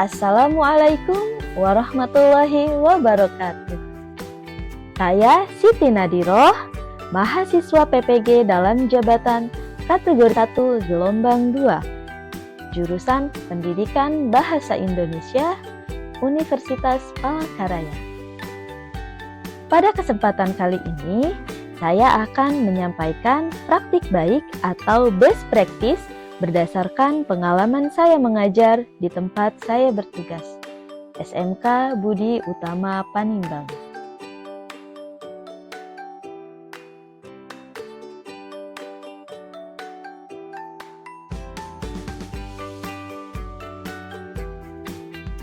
Assalamualaikum warahmatullahi wabarakatuh. Saya Siti Nadiroh, mahasiswa PPG dalam jabatan kategori 1 gelombang 2, jurusan Pendidikan Bahasa Indonesia, Universitas Palangkaraya. Pada kesempatan kali ini, saya akan menyampaikan praktik baik atau best practice berdasarkan pengalaman saya mengajar di tempat saya bertugas, SMK Budi Utama Panimbang.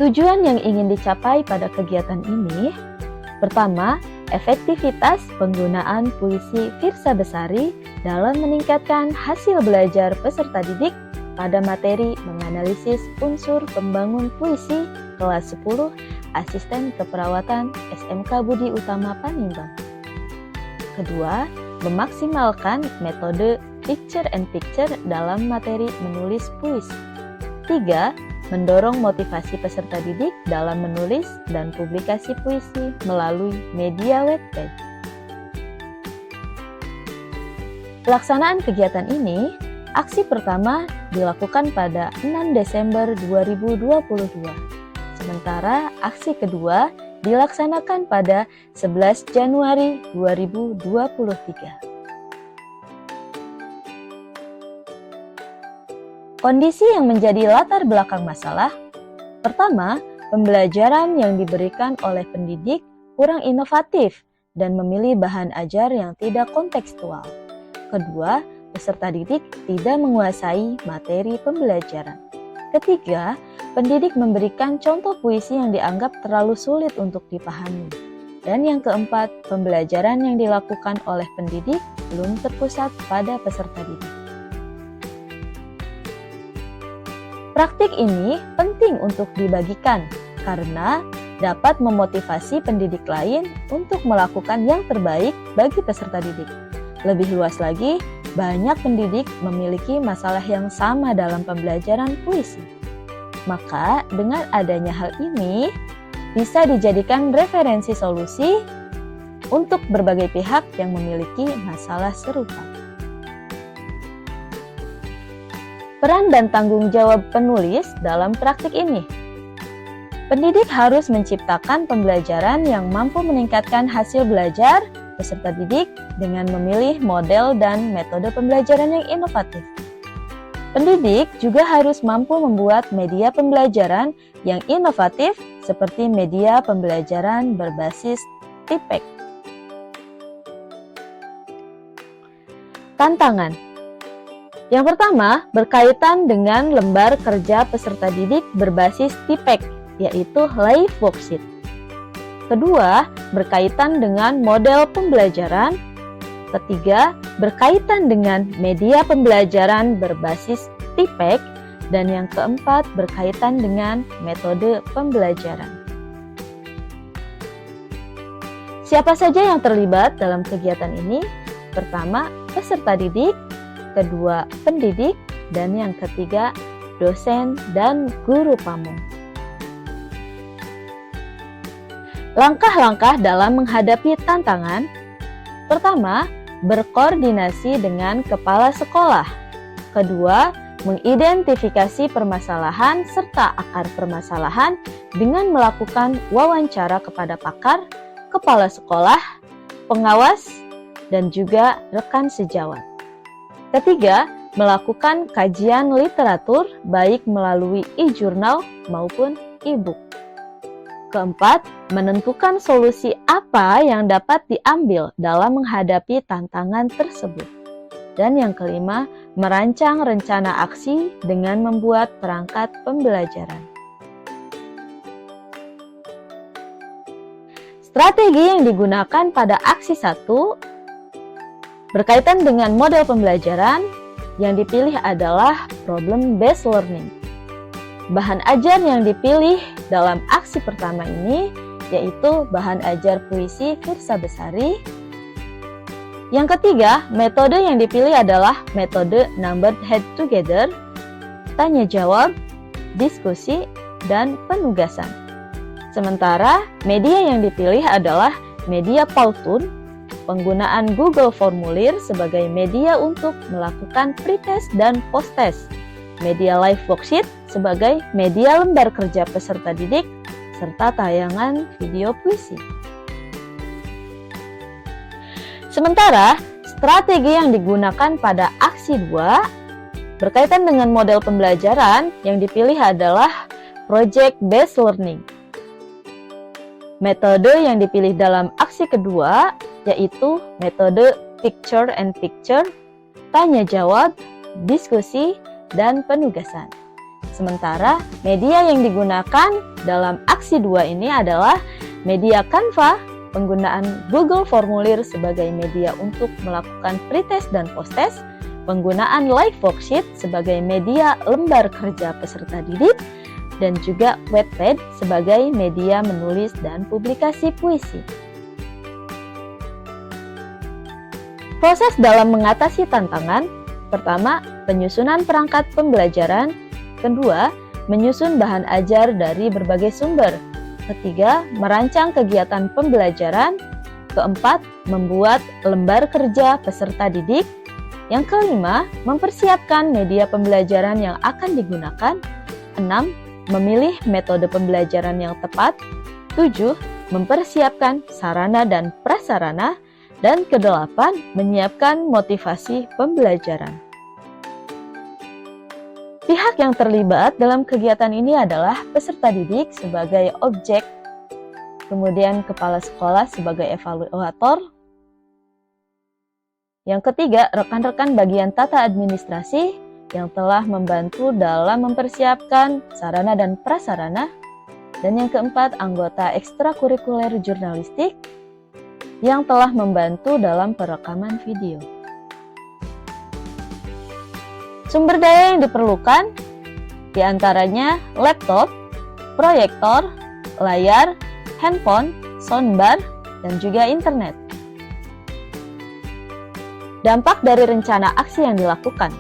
Tujuan yang ingin dicapai pada kegiatan ini, pertama, efektivitas penggunaan puisi Firsa Besari dalam meningkatkan hasil belajar peserta didik pada materi menganalisis unsur pembangun puisi kelas 10 Asisten Keperawatan SMK Budi Utama Panimbang. Kedua, memaksimalkan metode picture and picture dalam materi menulis puisi. Tiga, mendorong motivasi peserta didik dalam menulis dan publikasi puisi melalui media Wattpad. Pelaksanaan kegiatan ini, aksi pertama dilakukan pada 6 Desember 2022, sementara aksi kedua dilaksanakan pada 11 Januari 2023. Kondisi yang menjadi latar belakang masalah, pertama, pembelajaran yang diberikan oleh pendidik kurang inovatif dan memilih bahan ajar yang tidak kontekstual. Kedua, peserta didik tidak menguasai materi pembelajaran. Ketiga, pendidik memberikan contoh puisi yang dianggap terlalu sulit untuk dipahami. Dan yang keempat, pembelajaran yang dilakukan oleh pendidik belum terpusat pada peserta didik. Praktik ini penting untuk dibagikan karena dapat memotivasi pendidik lain untuk melakukan yang terbaik bagi peserta didik. Lebih luas lagi, banyak pendidik memiliki masalah yang sama dalam pembelajaran puisi. Maka, dengan adanya hal ini, bisa dijadikan referensi solusi untuk berbagai pihak yang memiliki masalah serupa. Peran dan tanggung jawab penulis dalam praktik ini. Pendidik harus menciptakan pembelajaran yang mampu meningkatkan hasil belajar peserta didik dengan memilih model dan metode pembelajaran yang inovatif. Pendidik juga harus mampu membuat media pembelajaran yang inovatif seperti media pembelajaran berbasis TPEC. Tantangan. Yang pertama, berkaitan dengan lembar kerja peserta didik berbasis TPEC, yaitu Live Worksheet. Kedua, berkaitan dengan model pembelajaran. Ketiga, berkaitan dengan media pembelajaran berbasis TPEC. Dan yang keempat, berkaitan dengan metode pembelajaran. Siapa saja yang terlibat dalam kegiatan ini? Pertama, peserta didik. Kedua, pendidik, dan yang ketiga, dosen dan guru pamong. Langkah-langkah dalam menghadapi tantangan. Pertama, berkoordinasi dengan kepala sekolah. Kedua, mengidentifikasi permasalahan serta akar permasalahan dengan melakukan wawancara kepada pakar, kepala sekolah, pengawas, dan juga rekan sejawat. Ketiga, melakukan kajian literatur baik melalui e-jurnal maupun e-book. Keempat, menentukan solusi apa yang dapat diambil dalam menghadapi tantangan tersebut. Dan yang kelima, merancang rencana aksi dengan membuat perangkat pembelajaran. Strategi yang digunakan pada aksi 1 berkaitan dengan model pembelajaran, yang dipilih adalah problem-based learning. Bahan ajar yang dipilih dalam aksi pertama ini yaitu bahan ajar puisi Firsa Besari. Yang ketiga, metode yang dipilih adalah metode numbered head together, tanya jawab, diskusi, dan penugasan. Sementara media yang dipilih adalah media Powtoon, penggunaan Google Formulir sebagai media untuk melakukan pretest dan posttest, media Live Worksheet sebagai media lembar kerja peserta didik, serta tayangan video puisi. Sementara, strategi yang digunakan pada aksi 2 berkaitan dengan model pembelajaran yang dipilih adalah Project Based Learning. Metode yang dipilih dalam aksi kedua yaitu metode Picture and Picture, tanya jawab, diskusi, dan penugasan. Sementara media yang digunakan dalam aksi 2 ini adalah media Canva, penggunaan Google Formulir sebagai media untuk melakukan pretest dan posttest, penggunaan Live Worksheet sebagai media lembar kerja peserta didik, dan juga Wattpad sebagai media menulis dan publikasi puisi. Proses dalam mengatasi tantangan: pertama, penyusunan perangkat pembelajaran; kedua, menyusun bahan ajar dari berbagai sumber; ketiga, merancang kegiatan pembelajaran; keempat, membuat lembar kerja peserta didik; yang kelima, mempersiapkan media pembelajaran yang akan digunakan; 6, memilih metode pembelajaran yang tepat; 7, mempersiapkan sarana dan prasarana; dan ke-8, menyiapkan motivasi pembelajaran. Pihak yang terlibat dalam kegiatan ini adalah peserta didik sebagai objek, kemudian kepala sekolah sebagai evaluator. Yang ketiga, rekan-rekan bagian tata administrasi yang telah membantu dalam mempersiapkan sarana dan prasarana. Dan yang keempat, anggota ekstrakurikuler jurnalistik yang telah membantu dalam perekaman video. Sumber daya yang diperlukan diantaranya laptop, proyektor, layar, handphone, soundbar, dan juga internet. Dampak dari rencana aksi yang dilakukan.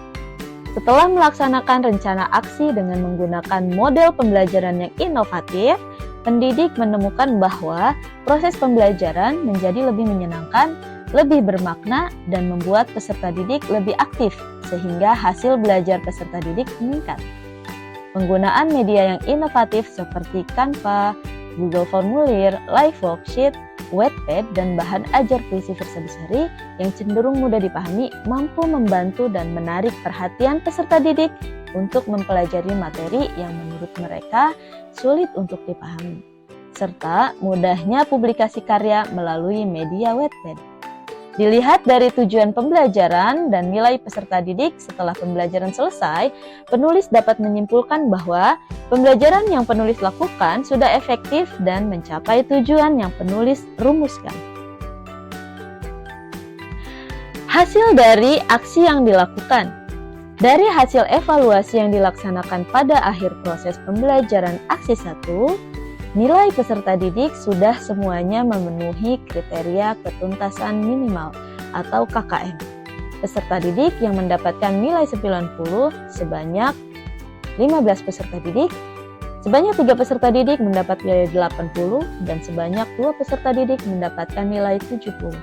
Setelah melaksanakan rencana aksi dengan menggunakan model pembelajaran yang inovatif, pendidik menemukan bahwa proses pembelajaran menjadi lebih menyenangkan, lebih bermakna, dan membuat peserta didik lebih aktif, sehingga hasil belajar peserta didik meningkat. Penggunaan media yang inovatif seperti Canva, Google Formulir, Live Worksheet, Wattpad, dan bahan ajar puisi Firsa Besari yang cenderung mudah dipahami mampu membantu dan menarik perhatian peserta didik untuk mempelajari materi yang menurut mereka sulit untuk dipahami, serta mudahnya publikasi karya melalui media Wattpad. Dilihat dari tujuan pembelajaran dan nilai peserta didik setelah pembelajaran selesai, penulis dapat menyimpulkan bahwa pembelajaran yang penulis lakukan sudah efektif dan mencapai tujuan yang penulis rumuskan. Hasil dari aksi yang dilakukan. Dari hasil evaluasi yang dilaksanakan pada akhir proses pembelajaran aksi 1, nilai peserta didik sudah semuanya memenuhi kriteria ketuntasan minimal atau KKM. Peserta didik yang mendapatkan nilai 90 sebanyak 15 peserta didik, sebanyak 3 peserta didik mendapat nilai 80, dan sebanyak 2 peserta didik mendapatkan nilai 70.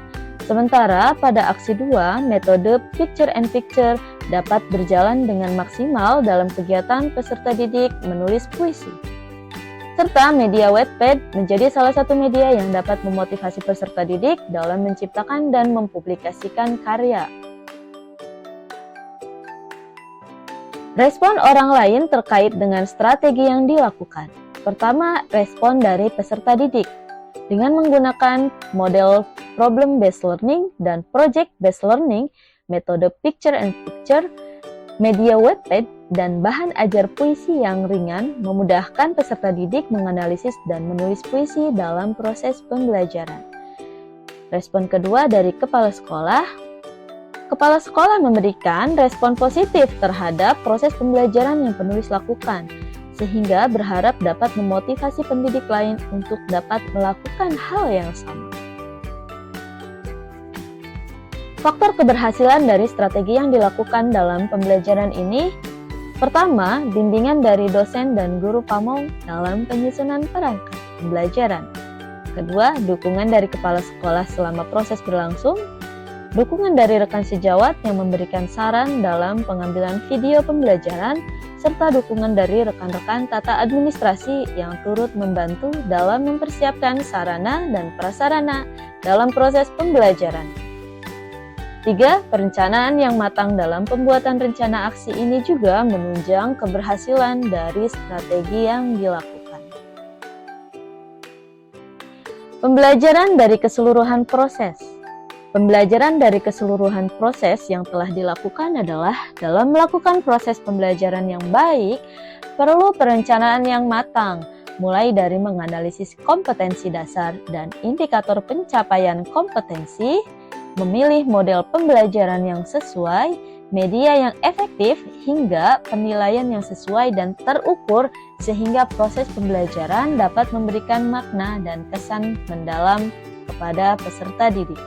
Sementara pada aksi 2, metode Picture and Picture dapat berjalan dengan maksimal dalam kegiatan peserta didik menulis puisi. Serta media Wattpad menjadi salah satu media yang dapat memotivasi peserta didik dalam menciptakan dan mempublikasikan karya. Respon orang lain terkait dengan strategi yang dilakukan. Pertama, respon dari peserta didik. Dengan menggunakan model Problem Based Learning dan Project Based Learning, metode Picture and Picture, media Wattpad, dan bahan ajar puisi yang ringan memudahkan peserta didik menganalisis dan menulis puisi dalam proses pembelajaran. Respon kedua dari kepala sekolah. Kepala sekolah memberikan respon positif terhadap proses pembelajaran yang penulis lakukan, sehingga berharap dapat memotivasi pendidik lain untuk dapat melakukan hal yang sama. Faktor keberhasilan dari strategi yang dilakukan dalam pembelajaran ini Pertama, bimbingan dari dosen dan guru pamong dalam penyusunan perangkat pembelajaran. Kedua, dukungan dari kepala sekolah selama proses berlangsung. Dukungan dari rekan sejawat yang memberikan saran dalam pengambilan video pembelajaran, serta dukungan dari rekan-rekan tata administrasi yang turut membantu dalam mempersiapkan sarana dan prasarana dalam proses pembelajaran. 3. Perencanaan yang matang dalam pembuatan rencana aksi ini juga menunjang keberhasilan dari strategi yang dilakukan. Pembelajaran dari keseluruhan proses. Pembelajaran dari keseluruhan proses yang telah dilakukan adalah dalam melakukan proses pembelajaran yang baik, perlu perencanaan yang matang, mulai dari menganalisis kompetensi dasar dan indikator pencapaian kompetensi, memilih model pembelajaran yang sesuai, media yang efektif, hingga penilaian yang sesuai dan terukur sehingga proses pembelajaran dapat memberikan makna dan kesan mendalam kepada peserta didik.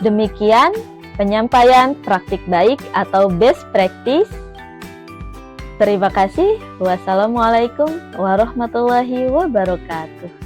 Demikian penyampaian praktik baik atau best practice. Terima kasih. Wassalamualaikum warahmatullahi wabarakatuh.